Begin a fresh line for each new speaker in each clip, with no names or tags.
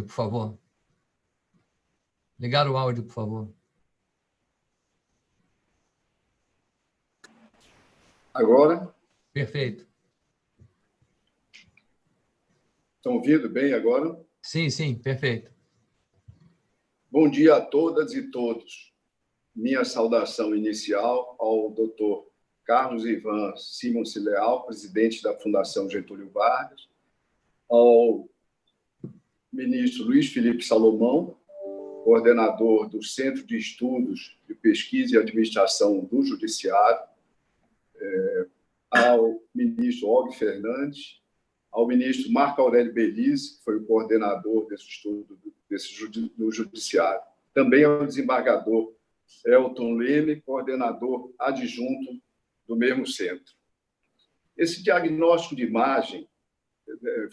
por favor. Ligar o áudio, por favor.
Agora?
Perfeito.
Estão ouvindo bem agora?
Sim, sim, perfeito.
Bom dia a todas e todos. Minha saudação inicial ao Dr. Carlos Ivan Simons Leal, presidente da Fundação Getúlio Vargas, ao ministro Luiz Felipe Salomão, coordenador do Centro de Estudos de Pesquisa e Administração do Judiciário, ao ministro Og Fernandes, ao ministro Marco Aurélio Belize, que foi o coordenador desse estudo do Judiciário, também ao desembargador Elton Leme, coordenador adjunto do mesmo centro. Esse diagnóstico de imagem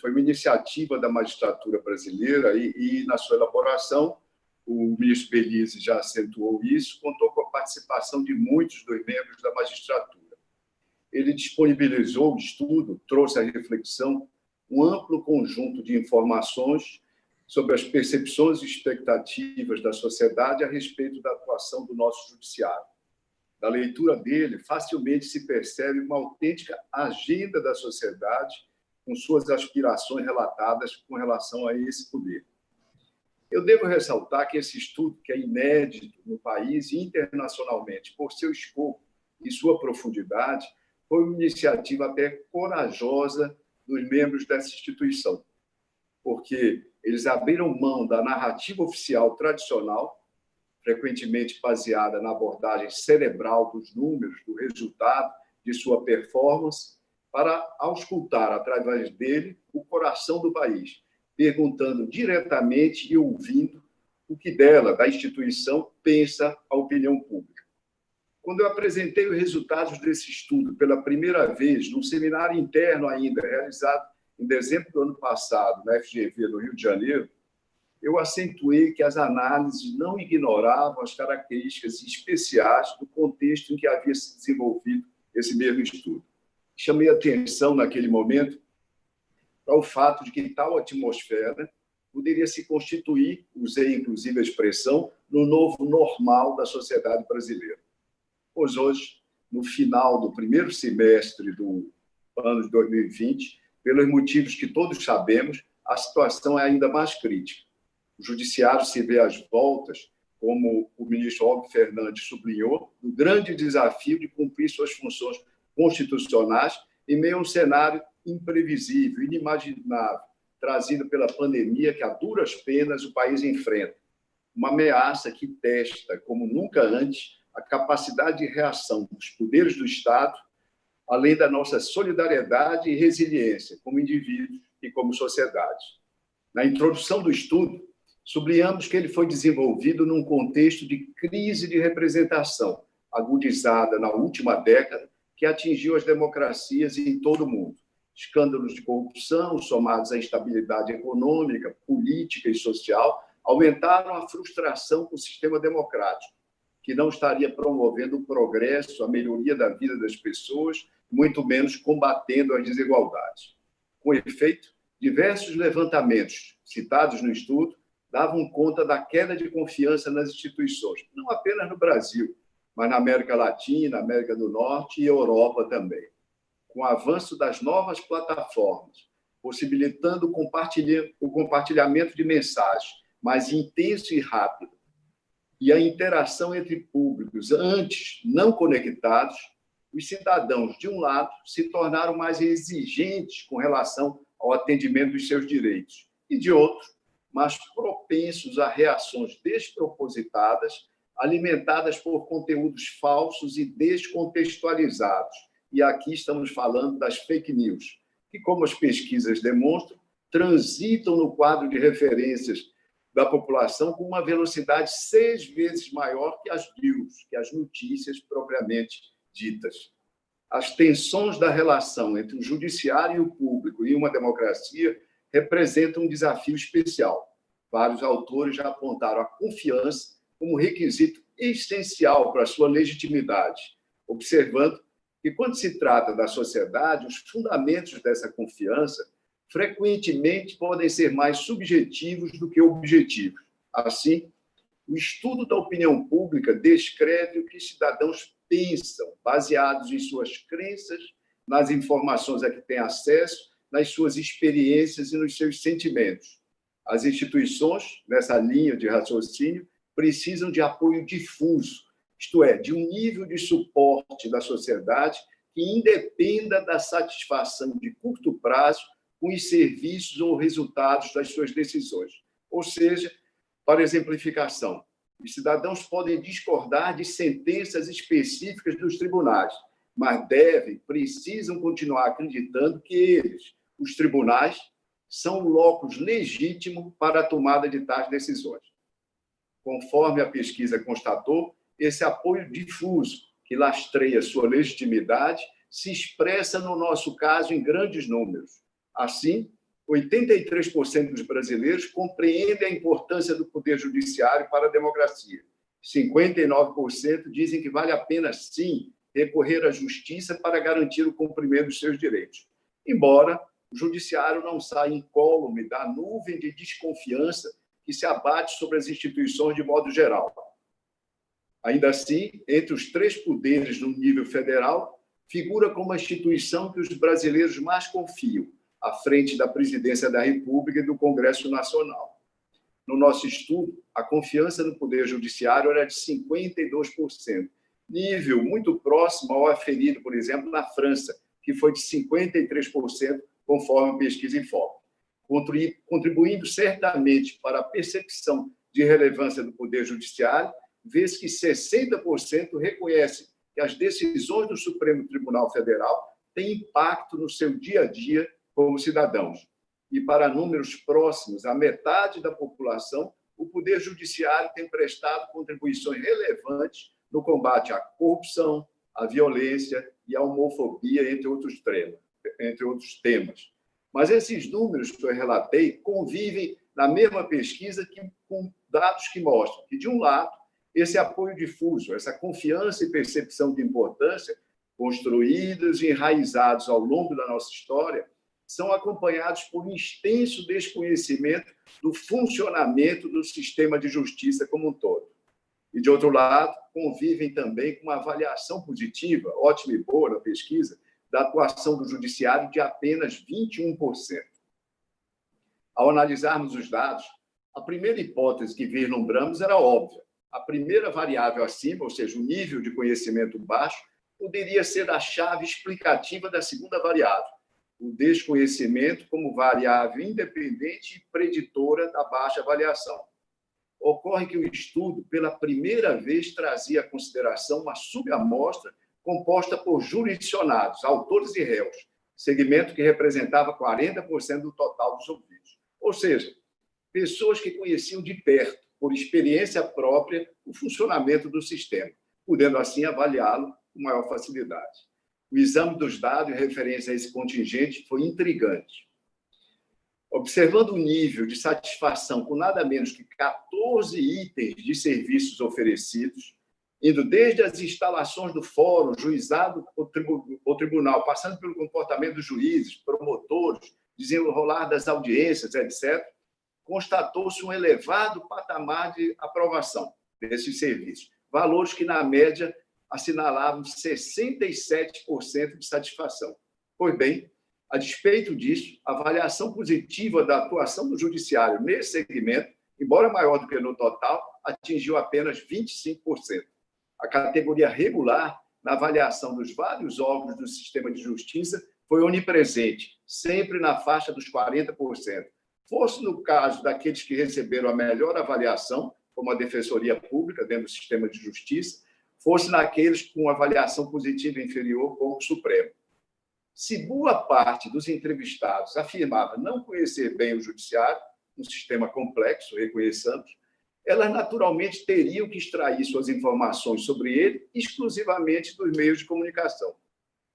foi uma iniciativa da magistratura brasileira e na sua elaboração, o ministro Belize já acentuou isso, contou com a participação de muitos dos membros da magistratura. Ele disponibilizou o estudo, trouxe à reflexão um amplo conjunto de informações sobre as percepções e expectativas da sociedade a respeito da atuação do nosso judiciário. Da leitura dele, facilmente se percebe uma autêntica agenda da sociedade com suas aspirações relatadas com relação a esse poder. Eu devo ressaltar que esse estudo, que é inédito no país e internacionalmente por seu escopo e sua profundidade, foi uma iniciativa até corajosa dos membros dessa instituição, porque eles abriram mão da narrativa oficial tradicional, frequentemente baseada na abordagem cerebral dos números, do resultado de sua performance, para auscultar, através dele, o coração do país, perguntando diretamente e ouvindo o que dela, da instituição, pensa a opinião pública. Quando eu apresentei os resultados desse estudo pela primeira vez, num seminário interno ainda, realizado em dezembro do ano passado, na FGV, no Rio de Janeiro, eu acentuei que as análises não ignoravam as características especiais do contexto em que havia se desenvolvido esse mesmo estudo. Chamei a atenção, naquele momento, para o fato de que tal atmosfera poderia se constituir, usei inclusive a expressão, no novo normal da sociedade brasileira. Pois hoje, no final do primeiro semestre do ano de 2020, pelos motivos que todos sabemos, a situação é ainda mais crítica. O judiciário se vê às voltas, como o ministro Og Fernandes sublinhou, do grande desafio de cumprir suas funções constitucionais em meio a um cenário imprevisível, inimaginável, trazido pela pandemia que, a duras penas, o país enfrenta. Uma ameaça que testa, como nunca antes, a capacidade de reação dos poderes do Estado, além da nossa solidariedade e resiliência como indivíduos e como sociedade. Na introdução do estudo, sublinhamos que ele foi desenvolvido num contexto de crise de representação, agudizada na última década, que atingiu as democracias em todo o mundo. Escândalos de corrupção, somados à instabilidade econômica, política e social, aumentaram a frustração com o sistema democrático, que não estaria promovendo o progresso, a melhoria da vida das pessoas, muito menos combatendo as desigualdades. Com efeito, diversos levantamentos citados no estudo davam conta da queda de confiança nas instituições, não apenas no Brasil, mas na América Latina, América do Norte e Europa também. Com o avanço das novas plataformas, possibilitando o compartilhamento de mensagens mais intenso e rápido, e a interação entre públicos antes não conectados, os cidadãos, de um lado, se tornaram mais exigentes com relação ao atendimento dos seus direitos, e, de outro, mais propensos a reações despropositadas, alimentadas por conteúdos falsos e descontextualizados. E aqui estamos falando das fake news, que, como as pesquisas demonstram, transitam no quadro de referências da população com uma velocidade 6 vezes maior que as news, que as notícias propriamente ditas. As tensões da relação entre o judiciário e o público em uma democracia representam um desafio especial. Vários autores já apontaram a confiança como requisito essencial para a sua legitimidade, observando que, quando se trata da sociedade, os fundamentos dessa confiança frequentemente podem ser mais subjetivos do que objetivos. Assim, o estudo da opinião pública descreve o que cidadãos pensam, baseados em suas crenças, nas informações a que têm acesso, nas suas experiências e nos seus sentimentos. As instituições, nessa linha de raciocínio, precisam de apoio difuso, isto é, de um nível de suporte da sociedade que independa da satisfação de curto prazo com os serviços ou resultados das suas decisões. Ou seja, para exemplificação, os cidadãos podem discordar de sentenças específicas dos tribunais, mas precisam continuar acreditando que eles, os tribunais, são o locus legítimo para a tomada de tais decisões. Conforme a pesquisa constatou, esse apoio difuso, que lastreia sua legitimidade, se expressa, no nosso caso, em grandes números. Assim, 83% dos brasileiros compreendem a importância do poder judiciário para a democracia. 59% dizem que vale a pena, sim, recorrer à justiça para garantir o cumprimento dos seus direitos. Embora o judiciário não saia incólume da nuvem de desconfiança que se abate sobre as instituições de modo geral. Ainda assim, entre os três poderes no nível federal, figura como a instituição que os brasileiros mais confiam, à frente da Presidência da República e do Congresso Nacional. No nosso estudo, a confiança no Poder Judiciário era de 52%, nível muito próximo ao aferido, por exemplo, na França, que foi de 53%, conforme a pesquisa informa, contribuindo certamente para a percepção de relevância do Poder Judiciário, vez que 60% reconhecem que as decisões do Supremo Tribunal Federal têm impacto no seu dia a dia como cidadãos. E para números próximos à metade da população, o Poder Judiciário tem prestado contribuições relevantes no combate à corrupção, à violência e à homofobia, entre outros temas. Mas esses números que eu relatei convivem na mesma pesquisa com dados que mostram que, de um lado, esse apoio difuso, essa confiança e percepção de importância, construídos e enraizados ao longo da nossa história, são acompanhados por um extenso desconhecimento do funcionamento do sistema de justiça como um todo. E, de outro lado, convivem também com uma avaliação positiva, ótima e boa na pesquisa, da atuação do judiciário de apenas 21%. Ao analisarmos os dados, a primeira hipótese que vislumbramos era óbvia. A primeira variável acima, ou seja, o nível de conhecimento baixo, poderia ser a chave explicativa da segunda variável, o desconhecimento como variável independente e preditora da baixa avaliação. Ocorre que o estudo, pela primeira vez, trazia à consideração uma subamostra composta por jurisdicionados, autores e réus, segmento que representava 40% do total dos ouvidos. Ou seja, pessoas que conheciam de perto, por experiência própria, o funcionamento do sistema, podendo assim avaliá-lo com maior facilidade. O exame dos dados em referência a esse contingente foi intrigante. Observando o nível de satisfação com nada menos que 14 itens de serviços oferecidos, indo desde as instalações do fórum, juizado ou tribunal, passando pelo comportamento dos juízes, promotores, desenrolar das audiências, etc., constatou-se um elevado patamar de aprovação desses serviços, valores que, na média, assinalavam 67% de satisfação. Pois bem, a despeito disso, a avaliação positiva da atuação do judiciário nesse segmento, embora maior do que no total, atingiu apenas 25%. A categoria regular, na avaliação dos vários órgãos do sistema de justiça, foi onipresente, sempre na faixa dos 40%. Fosse no caso daqueles que receberam a melhor avaliação, como a Defensoria Pública dentro do sistema de justiça, fosse naqueles com avaliação positiva inferior, como o Supremo. Se boa parte dos entrevistados afirmava não conhecer bem o judiciário, um sistema complexo, reconheçamos, elas naturalmente teriam que extrair suas informações sobre ele exclusivamente dos meios de comunicação.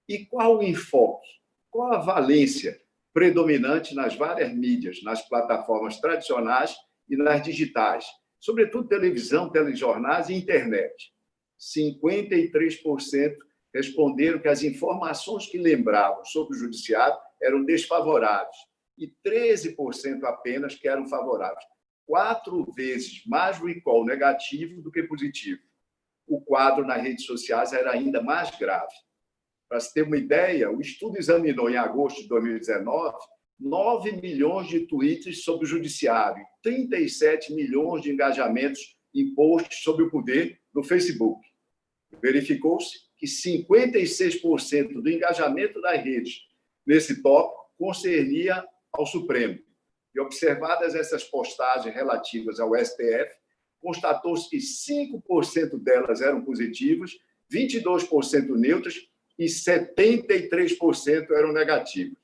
E qual o enfoque? Qual a valência predominante nas várias mídias, nas plataformas tradicionais e nas digitais, sobretudo televisão, telejornais e internet? 53% responderam que as informações que lembravam sobre o judiciário eram desfavoráveis e 13% apenas que eram favoráveis. 4 vezes mais recall negativo do que positivo. O quadro nas redes sociais era ainda mais grave. Para se ter uma ideia, o estudo examinou, em agosto de 2019, 9 milhões de tweets sobre o judiciário, 37 milhões de engajamentos em posts sobre o poder no Facebook. Verificou-se que 56% do engajamento das redes nesse tópico concernia ao Supremo. E observadas essas postagens relativas ao STF, constatou-se que 5% delas eram positivas, 22% neutras e 73% eram negativas.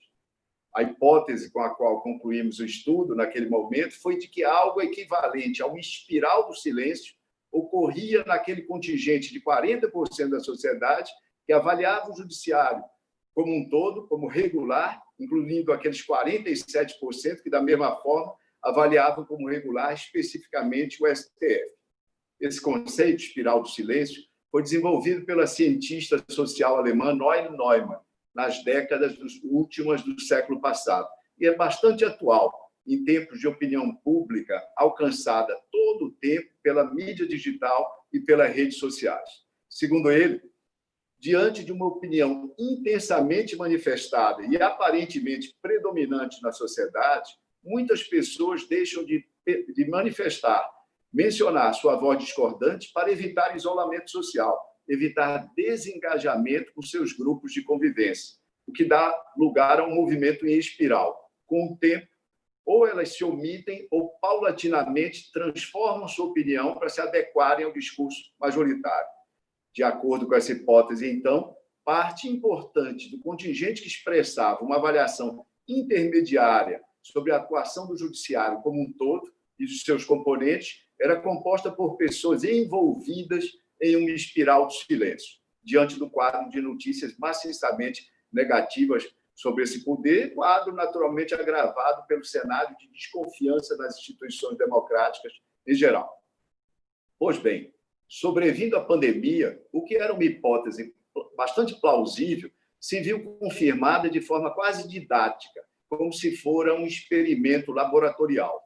A hipótese com a qual concluímos o estudo naquele momento foi de que algo equivalente a uma espiral do silêncio ocorria naquele contingente de 40% da sociedade que avaliava o judiciário como um todo, como regular, incluindo aqueles 47% que, da mesma forma, avaliavam como regular especificamente o STF. Esse conceito, espiral do silêncio, foi desenvolvido pela cientista social alemã Noel Neumann, nas décadas últimas do século passado, e é bastante atual, em tempos de opinião pública alcançada todo o tempo pela mídia digital e pelas redes sociais. Segundo ele, diante de uma opinião intensamente manifestada e aparentemente predominante na sociedade, muitas pessoas deixam de manifestar, mencionar sua voz discordante para evitar isolamento social, evitar desengajamento com seus grupos de convivência, o que dá lugar a um movimento em espiral. Com o tempo, ou elas se omitem ou paulatinamente transformam sua opinião para se adequarem ao discurso majoritário. De acordo com essa hipótese, então, parte importante do contingente que expressava uma avaliação intermediária sobre a atuação do judiciário como um todo e dos seus componentes era composta por pessoas envolvidas em uma espiral de silêncio, diante do quadro de notícias maciçamente negativas sobre esse poder, quadro naturalmente agravado pelo cenário de desconfiança nas instituições democráticas em geral. Pois bem, sobrevindo à pandemia, o que era uma hipótese bastante plausível se viu confirmada de forma quase didática, como se fora um experimento laboratorial.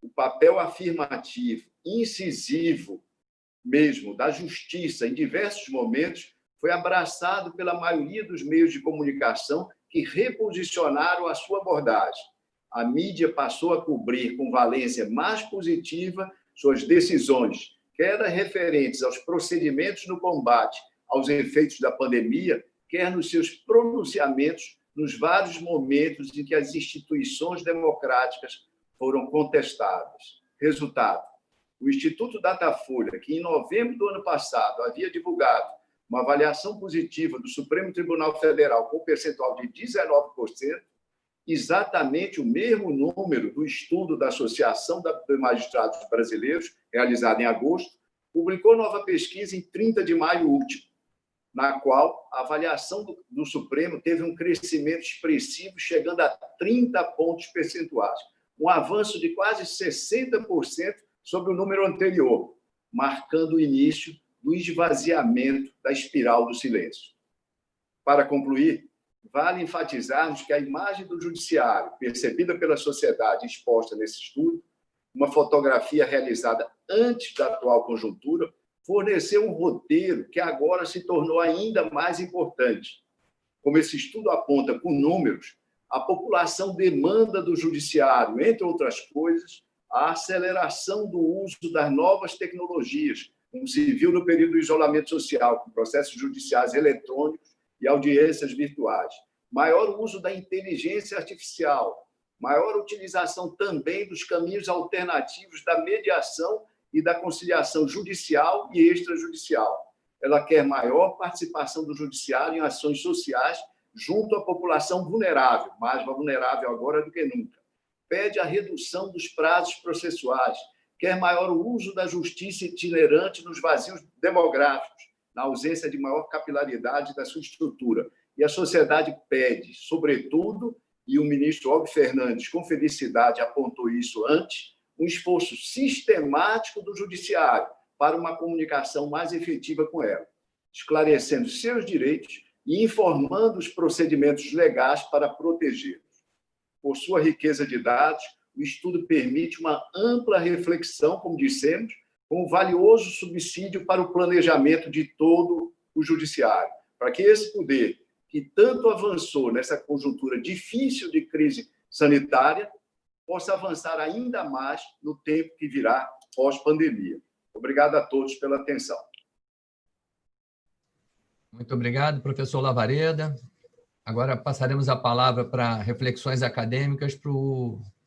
O papel afirmativo, incisivo mesmo, da justiça em diversos momentos foi abraçado pela maioria dos meios de comunicação que reposicionaram a sua abordagem. A mídia passou a cobrir com valência mais positiva suas decisões, quer referentes aos procedimentos no combate aos efeitos da pandemia, quer nos seus pronunciamentos nos vários momentos em que as instituições democráticas foram contestadas. Resultado: o Instituto Datafolha, que em novembro do ano passado havia divulgado uma avaliação positiva do Supremo Tribunal Federal com percentual de 19%, exatamente o mesmo número do estudo da Associação dos Magistrados Brasileiros, realizado em agosto, publicou nova pesquisa em 30 de maio último, na qual a avaliação do Supremo teve um crescimento expressivo, chegando a 30 pontos percentuais, um avanço de quase 60% sobre o número anterior, marcando o início do esvaziamento da espiral do silêncio. Para concluir, vale enfatizarmos que a imagem do judiciário, percebida pela sociedade exposta nesse estudo, uma fotografia realizada antes da atual conjuntura, forneceu um roteiro que agora se tornou ainda mais importante. Como esse estudo aponta com números, a população demanda do judiciário, entre outras coisas, a aceleração do uso das novas tecnologias, como se viu no período do isolamento social, com processos judiciais eletrônicos e audiências virtuais, maior uso da inteligência artificial, maior utilização também dos caminhos alternativos da mediação e da conciliação judicial e extrajudicial. Ela quer maior participação do judiciário em ações sociais junto à população vulnerável, mais vulnerável agora do que nunca. Pede a redução dos prazos processuais, quer maior uso da justiça itinerante nos vazios demográficos, na ausência de maior capilaridade da sua estrutura. E a sociedade pede, sobretudo, e o ministro Og Fernandes, com felicidade, apontou isso antes, um esforço sistemático do judiciário para uma comunicação mais efetiva com ela, esclarecendo seus direitos e informando os procedimentos legais para protegê-los. por sua riqueza de dados, o estudo permite uma ampla reflexão, como dissemos, com um valioso subsídio para o planejamento de todo o judiciário, para que esse poder, que tanto avançou nessa conjuntura difícil de crise sanitária, possa avançar ainda mais no tempo que virá pós-pandemia. Obrigado a todos pela atenção.
Muito obrigado, professor Lavareda. Agora passaremos a palavra para reflexões acadêmicas para o